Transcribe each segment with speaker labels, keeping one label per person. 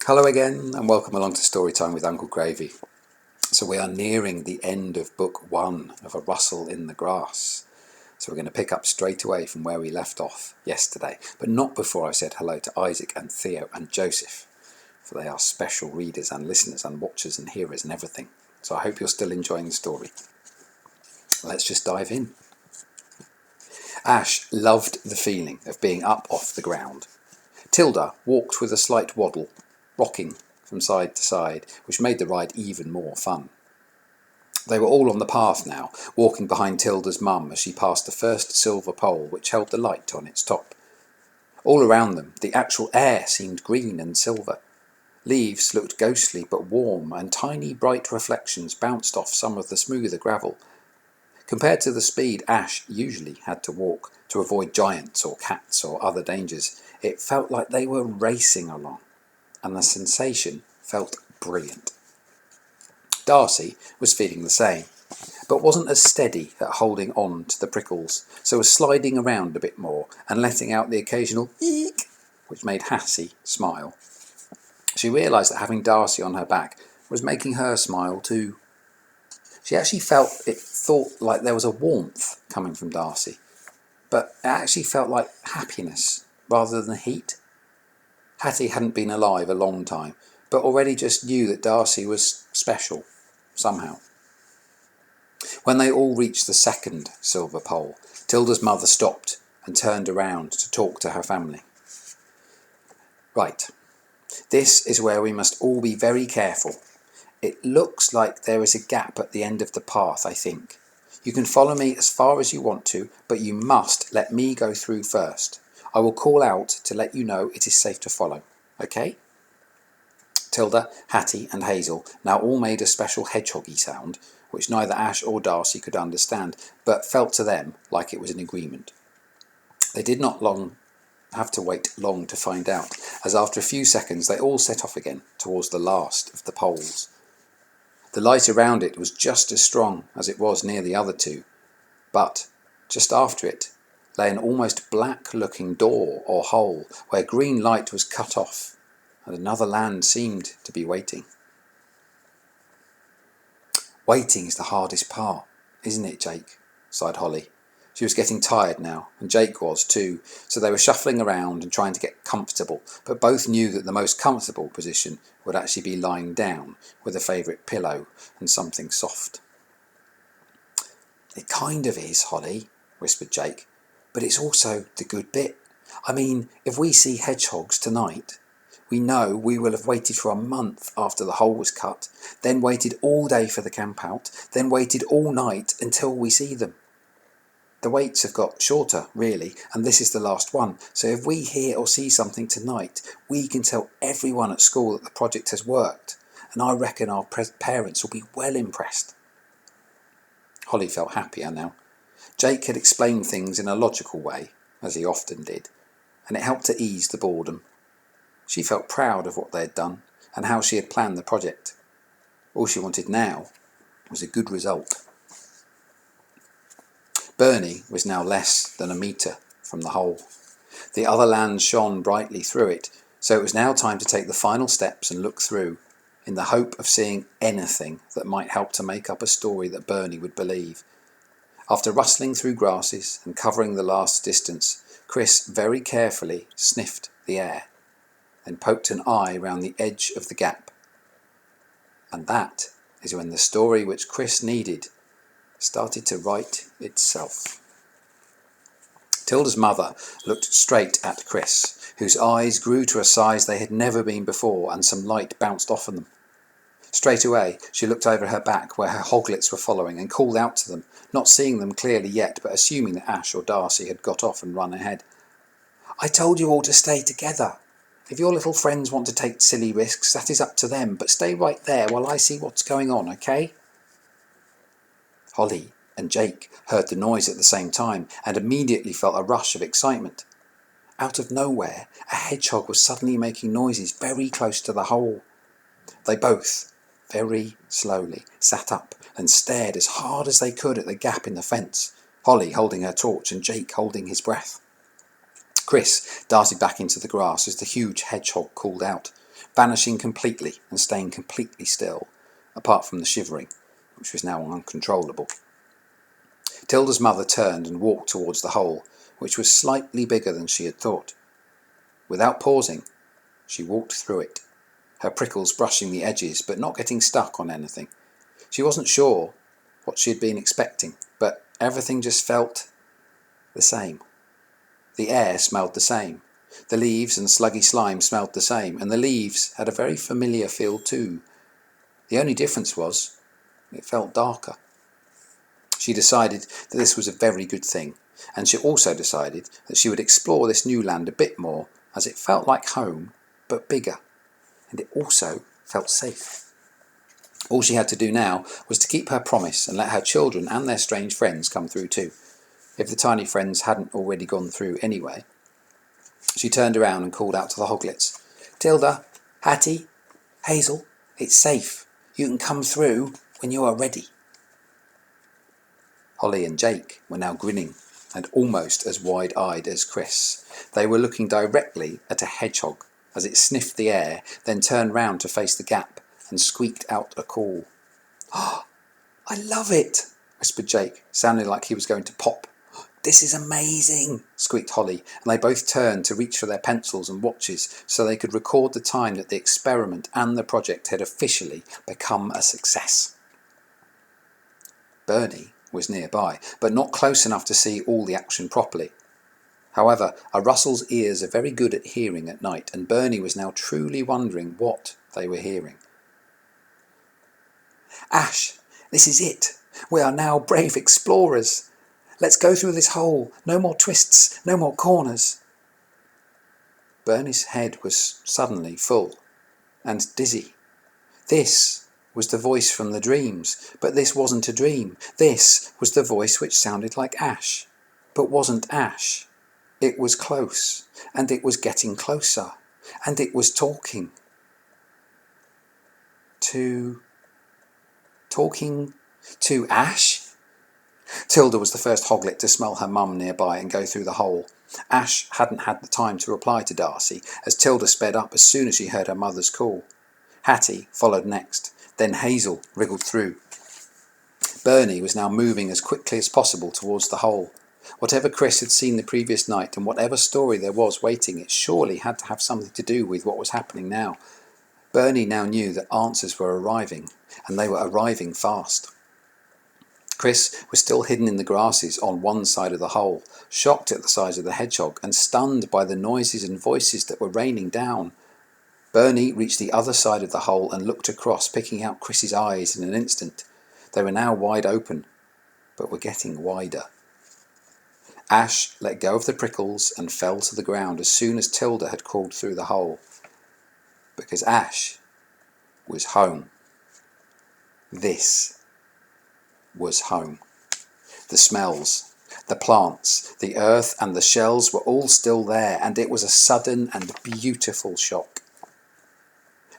Speaker 1: Hello again and welcome along to Storytime with Uncle Gravy. So we are nearing the end of book 1 of A Rustle in the Grass. So we're going to pick up straight away from where we left off yesterday, but not before I said hello to Isaac and Theo and Joseph, for they are special readers and listeners and watchers and hearers and everything. So I hope you're still enjoying the story. Let's just dive in. Ash loved the feeling of being up off the ground. Tilda walked with a slight waddle, rocking from side to side, which made the ride even more fun. They were all on the path now, walking behind Tilda's mum as she passed the first silver pole which held the light on its top. All around them, the actual air seemed green and silver. Leaves looked ghostly but warm, and tiny bright reflections bounced off some of the smoother gravel. Compared to the speed Ash usually had to walk to avoid giants or cats or other dangers, it felt like they were racing along, and the sensation felt brilliant. Darcy was feeling the same, but wasn't as steady at holding on to the prickles, so was sliding around a bit more and letting out the occasional eek, which made Hassie smile. She realised that having Darcy on her back was making her smile too. She actually thought like there was a warmth coming from Darcy, but it actually felt like happiness rather than heat. Hattie hadn't been alive a long time, but already just knew that Darcy was special, somehow. When they all reached the second silver pole, Tilda's mother stopped and turned around to talk to her family. Right, this is where we must all be very careful. It looks like there is a gap at the end of the path, I think. You can follow me as far as you want to, but you must let me go through first. I will call out to let you know it is safe to follow, okay? Tilda, Hattie and Hazel now all made a special hedgehoggy sound, which neither Ash or Darcy could understand, but felt to them like it was an agreement. They did not have to wait long to find out, as after a few seconds they all set off again towards the last of the poles. The light around it was just as strong as it was near the other two, but just after it lay an almost black-looking door or hole where green light was cut off, and another land seemed to be waiting. Waiting is the hardest part, isn't it, Jake? Sighed Holly. She was getting tired now, and Jake was too, so they were shuffling around and trying to get comfortable, but both knew that the most comfortable position would actually be lying down with a favourite pillow and something soft. It kind of is, Holly, whispered Jake, but it's also the good bit. I mean, if we see hedgehogs tonight, we know we will have waited for a month after the hole was cut, then waited all day for the camp out, then waited all night until we see them. The waits have got shorter, really, and this is the last one, so if we hear or see something tonight, we can tell everyone at school that the project has worked, and I reckon our parents will be well impressed. Holly felt happier now. Jake had explained things in a logical way, as he often did, and it helped to ease the boredom. She felt proud of what they had done and how she had planned the project. All she wanted now was a good result. Bernie was now less than a metre from the hole. The other land shone brightly through it, so it was now time to take the final steps and look through, in the hope of seeing anything that might help to make up a story that Bernie would believe. After rustling through grasses and covering the last distance, Chris very carefully sniffed the air, then poked an eye round the edge of the gap. And that is when the story which Chris needed started to write itself. Tilda's mother looked straight at Chris, whose eyes grew to a size they had never been before, and some light bounced off of them. Straight away she looked over her back where her hoglets were following and called out to them, not seeing them clearly yet, but assuming that Ash or Darcy had got off and run ahead. I told you all to stay together. If your little friends want to take silly risks, that is up to them, but stay right there while I see what's going on, okay? Holly and Jake heard the noise at the same time and immediately felt a rush of excitement. Out of nowhere, a hedgehog was suddenly making noises very close to the hole. They both, very slowly, sat up and stared as hard as they could at the gap in the fence, Holly holding her torch and Jake holding his breath. Chris darted back into the grass as the huge hedgehog called out. vanishing completely and staying completely still, apart from the shivering, which was now uncontrollable. Tilda's mother turned and walked towards the hole, which was slightly bigger than she had thought. Without pausing, she walked through it, her prickles brushing the edges but not getting stuck on anything. She wasn't sure what she had been expecting, but everything just felt the same. The air smelled the same. The leaves and sluggy slime smelled the same, and the leaves had a very familiar feel too. The only difference was it felt darker. She decided that this was a very good thing, and she also decided that she would explore this new land a bit more, as it felt like home, but bigger, and it also felt safe. All she had to do now was to keep her promise and let her children and their strange friends come through too, if the tiny friends hadn't already gone through anyway. She turned around and called out to the hoglets, "Tilda, Hattie, Hazel, it's safe. You can come through when you are ready." Holly and Jake were now grinning and almost as wide-eyed as Chris. They were looking directly at a hedgehog as it sniffed the air, then turned round to face the gap and squeaked out a call. "Oh, I love it," whispered Jake, sounding like he was going to pop. "This is amazing," squeaked Holly, and they both turned to reach for their pencils and watches so they could record the time that the experiment and the project had officially become a success. Bernie was nearby, but not close enough to see all the action properly. However, a Russell's ears are very good at hearing at night, and Bernie was now truly wondering what they were hearing. "Ash, this is it. We are now brave explorers. Let's go through this hole. No more twists, no more corners." Bernie's head was suddenly full and dizzy. This was the voice from the dreams, but this wasn't a dream. This was the voice which sounded like Ash, but wasn't Ash. It was close, and it was getting closer, and it was talking to Ash? Tilda was the first hoglet to smell her mum nearby and go through the hole. Ash hadn't had the time to reply to Darcy, as Tilda sped up as soon as she heard her mother's call. Hattie followed next, then Hazel wriggled through. Bernie was now moving as quickly as possible towards the hole. Whatever Chris had seen the previous night and whatever story there was waiting, it surely had to have something to do with what was happening now. Bernie now knew that answers were arriving, and they were arriving fast. Chris was still hidden in the grasses on one side of the hole, shocked at the size of the hedgehog and stunned by the noises and voices that were raining down. Bernie reached the other side of the hole and looked across, picking out Chris's eyes in an instant. They were now wide open, but were getting wider. Ash let go of the prickles and fell to the ground as soon as Tilda had crawled through the hole. Because Ash was home. This was home. The smells, the plants, the earth and the shells were all still there, and it was a sudden and beautiful shock.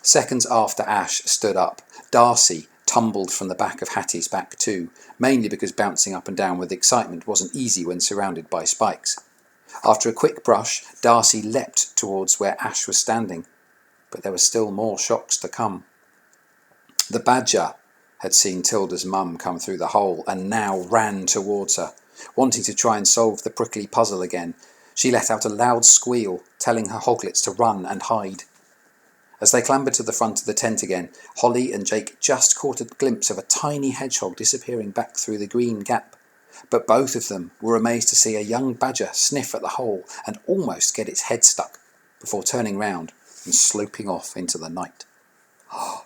Speaker 1: Seconds after Ash stood up, Darcy tumbled from the back of Hattie's back too, mainly because bouncing up and down with excitement wasn't easy when surrounded by spikes. After a quick brush, Darcy leapt towards where Ash was standing, but there were still more shocks to come. The badger had seen Tilda's mum come through the hole and now ran towards her, wanting to try and solve the prickly puzzle again. She let out a loud squeal, telling her hoglets to run and hide. As they clambered to the front of the tent again, Holly and Jake just caught a glimpse of a tiny hedgehog disappearing back through the green gap. But both of them were amazed to see a young badger sniff at the hole and almost get its head stuck, before turning round and sloping off into the night. "Oh,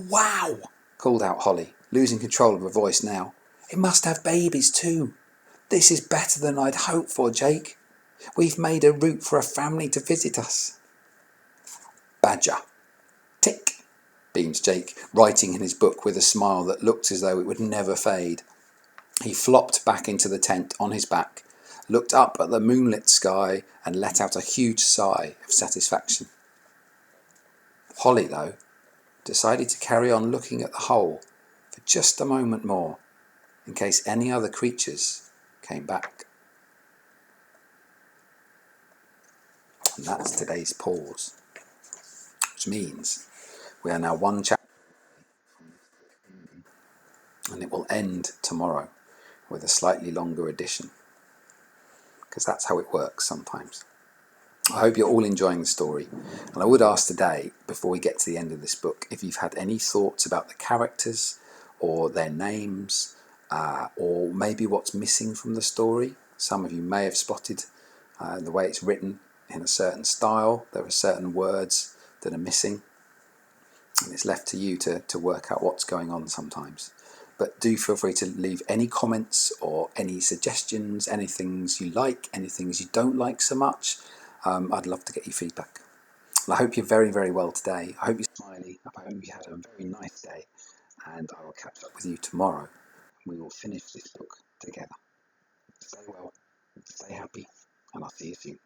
Speaker 1: wow!" called out Holly, losing control of her voice now. "It must have babies too. This is better than I'd hoped for, Jake. We've made a route for a family to visit us." "Badger. Tick," beamed Jake, writing in his book with a smile that looked as though it would never fade. He flopped back into the tent on his back, looked up at the moonlit sky and let out a huge sigh of satisfaction. Holly, though, decided to carry on looking at the hole for just a moment more, in case any other creatures came back. And that's today's pause. which means we are now one chapter and it will end tomorrow with a slightly longer edition, because that's how it works sometimes. I hope you're all enjoying the story, and I would ask today, before we get to the end of this book, if you've had any thoughts about the characters or their names, or maybe what's missing from the story. Some of you may have spotted the way it's written in a certain style. There are certain words that are missing, and it's left to you to work out what's going on sometimes. But do feel free to leave any comments or any suggestions, any things you like, any things you don't like so much. I'd love to get your feedback. And I hope you're very, very well today. I hope you're smiling. I hope you had a very nice day. And I will catch up with you tomorrow. We will finish this book together. Stay well, stay happy, and I'll see you soon.